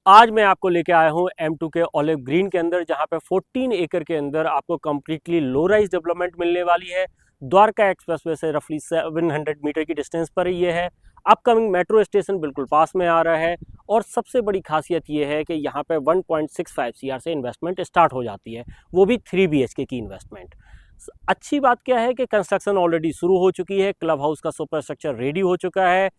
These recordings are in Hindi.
आज मैं आपको लेके आया हूँ M2 के ऑलिव ग्रीन के अंदर, जहाँ पे 14 एकड़ के अंदर आपको कम्प्लीटली लो राइज डेवलपमेंट मिलने वाली है। द्वारका एक्सप्रेसवे से रफली 700 मीटर की डिस्टेंस पर ये है। अपकमिंग मेट्रो स्टेशन बिल्कुल पास में आ रहा है और सबसे बड़ी खासियत ये है कि यहाँ पे 1.65 CR से इन्वेस्टमेंट स्टार्ट हो जाती है, वो भी 3 BHK की इन्वेस्टमेंट। अच्छी बात क्या है कि कंस्ट्रक्शन ऑलरेडी शुरू हो चुकी है, क्लब हाउस का सुपर स्ट्रक्चर रेडी हो चुका है।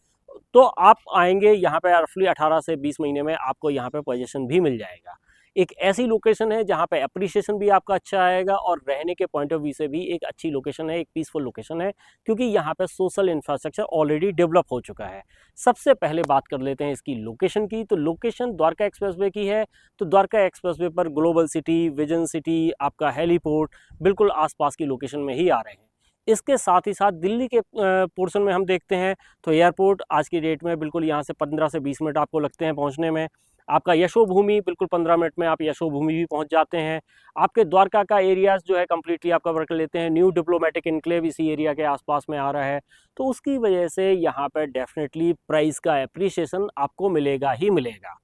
तो आप आएंगे यहाँ पे रफली 18 से 20 महीने में आपको यहाँ पे पोजीशन भी मिल जाएगा। एक ऐसी लोकेशन है जहाँ पे अप्रिसिएशन भी आपका अच्छा आएगा और रहने के पॉइंट ऑफ व्यू से भी एक अच्छी लोकेशन है, एक पीसफुल लोकेशन है, क्योंकि यहाँ पे सोशल इंफ्रास्ट्रक्चर ऑलरेडी डेवलप हो चुका है। सबसे पहले बात कर लेते हैं इसकी लोकेशन की। तो लोकेशन द्वारका एक्सप्रेसवे की है। तो द्वारका एक्सप्रेसवे पर ग्लोबल सिटी, विजन सिटी, आपका हेलीपोर्ट बिल्कुल आसपास की लोकेशन में ही आ रहे हैं। इसके साथ ही साथ दिल्ली के पोर्शन में हम देखते हैं तो एयरपोर्ट आज की डेट में बिल्कुल यहाँ से 15 से 20 मिनट आपको लगते हैं पहुँचने में। आपका यशोभूमि बिल्कुल 15 मिनट में आप यशोभूमि भी पहुँच जाते हैं। आपके द्वारका का एरियाज जो है कम्प्लीटली आप कवर कर लेते हैं। न्यू डिप्लोमेटिक इनक्लेव इसी एरिया के आसपास में आ रहा है, तो उसकी वजह से यहाँ पर डेफिनेटली प्राइस का एप्रिसिएशन आपको मिलेगा ही मिलेगा।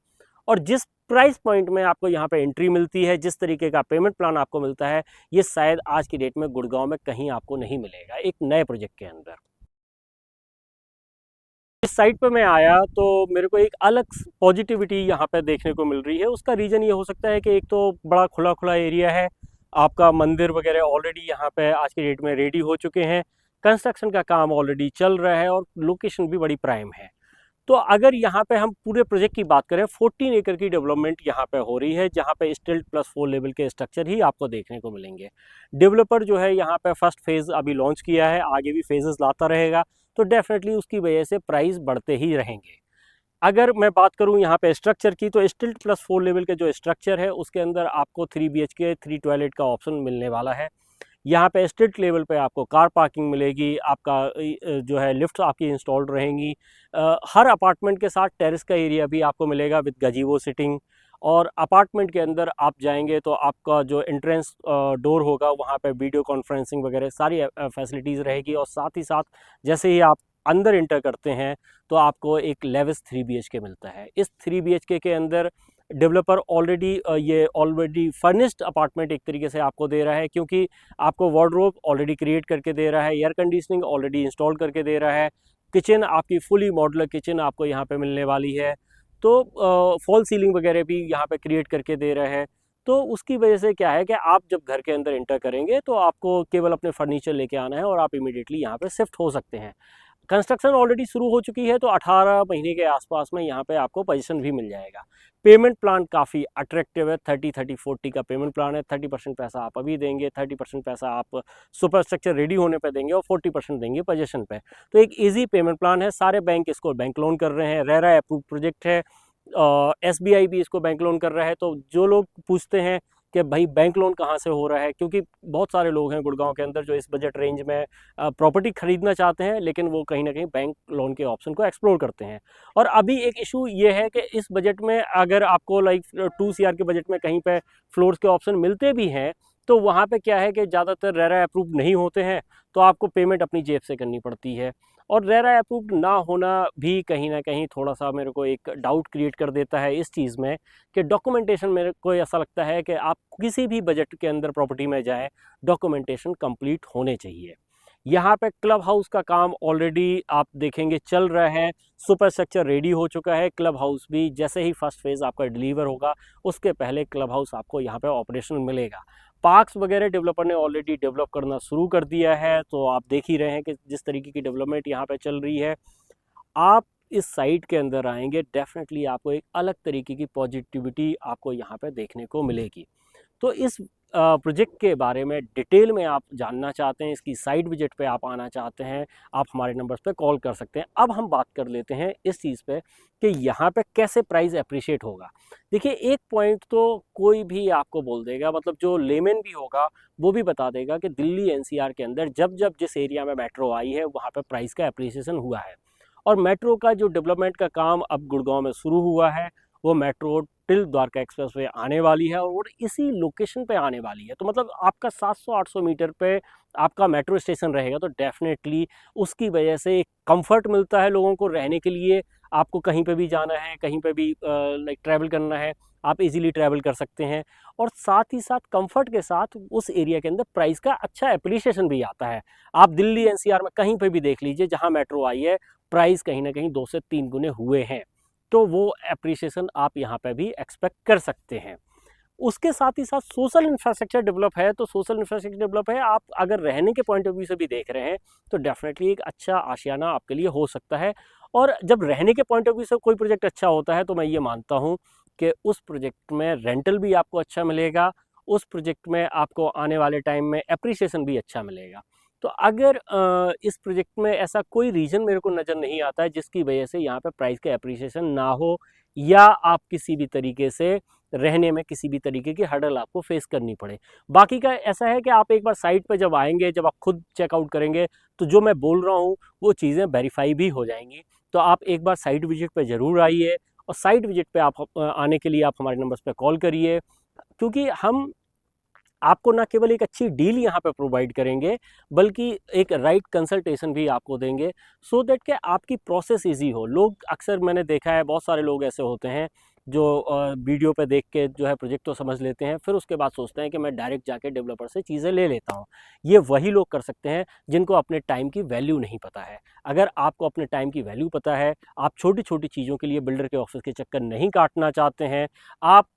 और जिस प्राइस पॉइंट में आपको यहाँ पे एंट्री मिलती है, जिस तरीके का पेमेंट प्लान आपको मिलता है, ये शायद आज की डेट में गुड़गांव में कहीं आपको नहीं मिलेगा एक नए प्रोजेक्ट के अंदर। इस साइट पे मैं आया तो मेरे को एक अलग पॉजिटिविटी यहाँ पे देखने को मिल रही है। उसका रीज़न ये हो सकता है कि एक तो बड़ा खुला खुला एरिया है, आपका मंदिर वगैरह ऑलरेडी यहाँ पे आज की डेट में रेडी हो चुके हैं, कंस्ट्रक्शन का काम ऑलरेडी चल रहा है और लोकेशन भी बड़ी प्राइम है। तो अगर यहाँ पे हम पूरे प्रोजेक्ट की बात करें, 14 एकड़ की डेवलपमेंट यहाँ पे हो रही है, जहाँ पे स्टिल्ट प्लस 4 लेवल के स्ट्रक्चर ही आपको देखने को मिलेंगे। डेवलपर जो है यहाँ पे फर्स्ट फेज़ अभी लॉन्च किया है, आगे भी फेजेस लाता रहेगा, तो डेफिनेटली उसकी वजह से प्राइस बढ़ते ही रहेंगे। अगर मैं बात करूँ यहाँ पे स्ट्रक्चर की, तो स्टिल्ट प्लस 4 लेवल के जो स्ट्रक्चर है उसके अंदर आपको 3 BHK 3 टॉयलेट का ऑप्शन मिलने वाला है। यहाँ पे स्ट्रीट लेवल पे आपको कार पार्किंग मिलेगी, आपका जो है लिफ्ट आपकी इंस्टॉल्ड रहेंगी। हर अपार्टमेंट के साथ टेरेस का एरिया भी आपको मिलेगा विद गजीवो सिटिंग। और अपार्टमेंट के अंदर आप जाएंगे तो आपका जो एंट्रेंस डोर होगा वहाँ पे वीडियो कॉन्फ्रेंसिंग वगैरह सारी फैसिलिटीज़ रहेगी। और साथ ही साथ जैसे ही आप अंदर इंटर करते हैं तो आपको एक लेविस 3 BHK मिलता है। इस 3 BHK के अंदर डेवलपर ऑलरेडी फर्निश्ड अपार्टमेंट एक तरीके से आपको दे रहा है, क्योंकि आपको वार्डरोब ऑलरेडी क्रिएट करके दे रहा है, एयर कंडीशनिंग ऑलरेडी इंस्टॉल करके दे रहा है, किचन आपकी फुली मॉडुलर किचन आपको यहाँ पे मिलने वाली है, तो फॉल सीलिंग वगैरह भी यहाँ पे क्रिएट करके दे रहा है। तो उसकी वजह से क्या है कि आप जब घर के अंदर इंटर करेंगे तो आपको केवल अपने फर्नीचर लेके आना है और आप इमीडिएटली यहाँ पे शिफ्ट हो सकते हैं। कंस्ट्रक्शन ऑलरेडी शुरू हो चुकी है, तो 18 महीने के आसपास में यहाँ पे आपको पोजीशन भी मिल जाएगा। पेमेंट प्लान काफ़ी अट्रैक्टिव है, 30-30-40 का पेमेंट प्लान है। 30% पैसा आप अभी देंगे, 30% पैसा आप सुपर स्ट्रक्चर रेडी होने पे देंगे और 40% देंगे पोजीशन पे। तो एक इजी पेमेंट प्लान है। सारे बैंक इसको बैंक लोन कर रहे हैं, रेरा अप्रूव प्रोजेक्ट है। SBI भी इसको बैंक लोन कर रहा है। तो जो लोग पूछते हैं कि भाई बैंक लोन कहाँ से हो रहा है, क्योंकि बहुत सारे लोग हैं गुड़गांव के अंदर जो इस बजट रेंज में प्रॉपर्टी खरीदना चाहते हैं, लेकिन वो कहीं ना कहीं बैंक लोन के ऑप्शन को एक्सप्लोर करते हैं। और अभी एक इशू ये है कि इस बजट में अगर आपको लाइक 2 CR के बजट में कहीं पे फ्लोर्स के ऑप्शन मिलते भी हैं, तो वहाँ पे क्या है कि ज़्यादातर रेरा अप्रूव नहीं होते हैं, तो आपको पेमेंट अपनी जेब से करनी पड़ती है। और रेरा अप्रूव्ड ना होना भी कहीं ना कहीं थोड़ा सा मेरे को एक डाउट क्रिएट कर देता है इस चीज़ में कि डॉक्यूमेंटेशन, मेरे को ऐसा लगता है कि आप किसी भी बजट के अंदर प्रॉपर्टी में जाएं, डॉक्यूमेंटेशन कंप्लीट होने चाहिए। यहाँ पे क्लब हाउस का काम ऑलरेडी आप देखेंगे चल रहा है, सुपर स्ट्रक्चर रेडी हो चुका है। क्लब हाउस भी जैसे ही फर्स्ट फेज़ आपका डिलीवर होगा उसके पहले क्लब हाउस आपको यहाँ पे ऑपरेशनल मिलेगा। पार्क्स वगैरह डेवलपर ने ऑलरेडी डेवलप करना शुरू कर दिया है, तो आप देख ही रहे हैं कि जिस तरीके की डेवलपमेंट यहाँ पे चल रही है। आप इस साइट के अंदर आएंगे, डेफिनेटली आपको एक अलग तरीके की पॉजिटिविटी आपको यहाँ पे देखने को मिलेगी। तो इस प्रोजेक्ट के बारे में डिटेल में आप जानना चाहते हैं, इसकी साइट विजिट पे आप आना चाहते हैं, आप हमारे नंबर्स पे कॉल कर सकते हैं। अब हम बात कर लेते हैं इस चीज़ पे कि यहाँ पे कैसे प्राइस अप्रिशिएट होगा। देखिए, एक पॉइंट तो कोई भी आपको बोल देगा, मतलब जो लेमैन भी होगा वो भी बता देगा कि दिल्ली NCR के अंदर जब जब जिस एरिया में मेट्रो आई है वहाँ पे प्राइस का अप्रिसिएशन हुआ है। और मेट्रो का जो डेवलपमेंट का काम अब गुड़गांव में शुरू हुआ है, वो मेट्रो टिल द्वारका एक्सप्रेसवे आने वाली है और इसी लोकेशन पे आने वाली है। तो मतलब आपका 700-800 मीटर पे आपका मेट्रो स्टेशन रहेगा, तो डेफिनेटली उसकी वजह से एक कंफर्ट मिलता है लोगों को रहने के लिए। आपको कहीं पे भी जाना है, कहीं पे भी लाइक ट्रैवल करना है, आप इजीली ट्रैवल कर सकते हैं। और साथ ही साथ कंफर्ट के साथ उस एरिया के अंदर प्राइस का अच्छा एप्रिसिएशन भी आता है। आप दिल्ली एनसीआर में कहीं पे भी देख लीजिए, जहाँ मेट्रो आई है, प्राइस कहीं ना कहीं 2 से 3 गुने हुए हैं। तो वो एप्रिसिएशन आप यहाँ पे भी एक्सपेक्ट कर सकते हैं। उसके साथ ही साथ सोशल इंफ्रास्ट्रक्चर डेवलप है, तो सोशल इंफ्रास्ट्रक्चर डेवलप है, आप अगर रहने के पॉइंट ऑफ व्यू से भी देख रहे हैं तो डेफिनेटली एक अच्छा आशियाना आपके लिए हो सकता है। और जब रहने के पॉइंट ऑफ व्यू से कोई प्रोजेक्ट अच्छा होता है तो मैं ये मानता हूँ कि उस प्रोजेक्ट में रेंटल भी आपको अच्छा मिलेगा, उस प्रोजेक्ट में आपको आने वाले टाइम में एप्रिसिएशन भी अच्छा मिलेगा। तो अगर इस प्रोजेक्ट में ऐसा कोई रीज़न मेरे को नज़र नहीं आता है जिसकी वजह से यहाँ पे प्राइस का एप्रिसिएशन ना हो, या आप किसी भी तरीके से रहने में किसी भी तरीके की हर्डल आपको फेस करनी पड़े। बाकी का ऐसा है कि आप एक बार साइट पे जब आएँगे, जब आप खुद चेकआउट करेंगे, तो जो मैं बोल रहा हूँ वो चीज़ें वेरीफ़ाई भी हो जाएँगी। तो आप एक बार साइट विज़िट पे ज़रूर आइए, और साइट विज़िट पे आप आने के लिए आप हमारे नंबर्स पे कॉल करिए, क्योंकि हम आपको ना केवल एक अच्छी डील यहाँ पे प्रोवाइड करेंगे, बल्कि एक राइट कंसल्टेशन भी आपको देंगे, सो दैट कि आपकी प्रोसेस ईजी हो। लोग अक्सर मैंने देखा है, बहुत सारे लोग ऐसे होते हैं जो वीडियो पे देख के जो है प्रोजेक्ट तो समझ लेते हैं, फिर उसके बाद सोचते हैं कि मैं डायरेक्ट जाके डेवलपर से चीज़ें ले लेता हूँ। ये वही लोग कर सकते हैं जिनको अपने टाइम की वैल्यू नहीं पता है। अगर आपको अपने टाइम की वैल्यू पता है, आप छोटी छोटी चीज़ों के लिए बिल्डर के ऑफिस के चक्कर नहीं काटना चाहते हैं, आप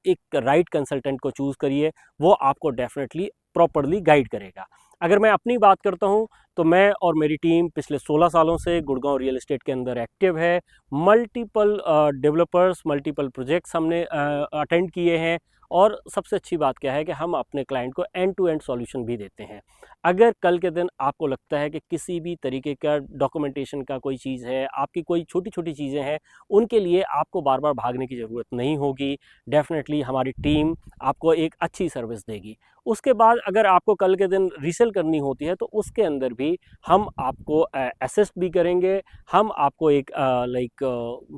एक राइट कंसल्टेंट को चूज़ करिए, वो आपको डेफिनेटली प्रॉपरली गाइड करेगा। अगर मैं अपनी बात करता हूँ तो मैं और मेरी टीम पिछले 16 सालों से गुड़गांव रियल एस्टेट के अंदर एक्टिव है। मल्टीपल डेवलपर्स, मल्टीपल प्रोजेक्ट्स हमने अटेंड किए हैं, और सबसे अच्छी बात क्या है कि हम अपने क्लाइंट को एंड टू एंड सॉल्यूशन भी देते हैं। अगर कल के दिन आपको लगता है कि किसी भी तरीके का डॉक्यूमेंटेशन का कोई चीज़ है, आपकी कोई छोटी छोटी चीज़ें हैं, उनके लिए आपको बार बार भागने की ज़रूरत नहीं होगी। डेफिनेटली हमारी टीम आपको एक अच्छी सर्विस देगी। उसके बाद अगर आपको कल के दिन रीसेल करनी होती है तो उसके अंदर भी हम आपको असिस्ट भी करेंगे। हम आपको एक लाइक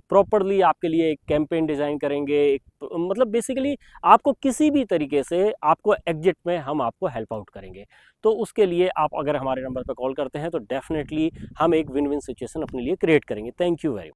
प्रॉपरली आपके लिए एक कैंपेन डिज़ाइन करेंगे, एक मतलब बेसिकली आपको किसी भी तरीके से आपको एग्जिट में हम आपको हेल्प आउट करेंगे। तो उसके लिए आप अगर हमारे नंबर पर कॉल करते हैं तो डेफिनेटली हम एक विन विन सिचुएशन अपने लिए क्रिएट करेंगे। Thank you very much.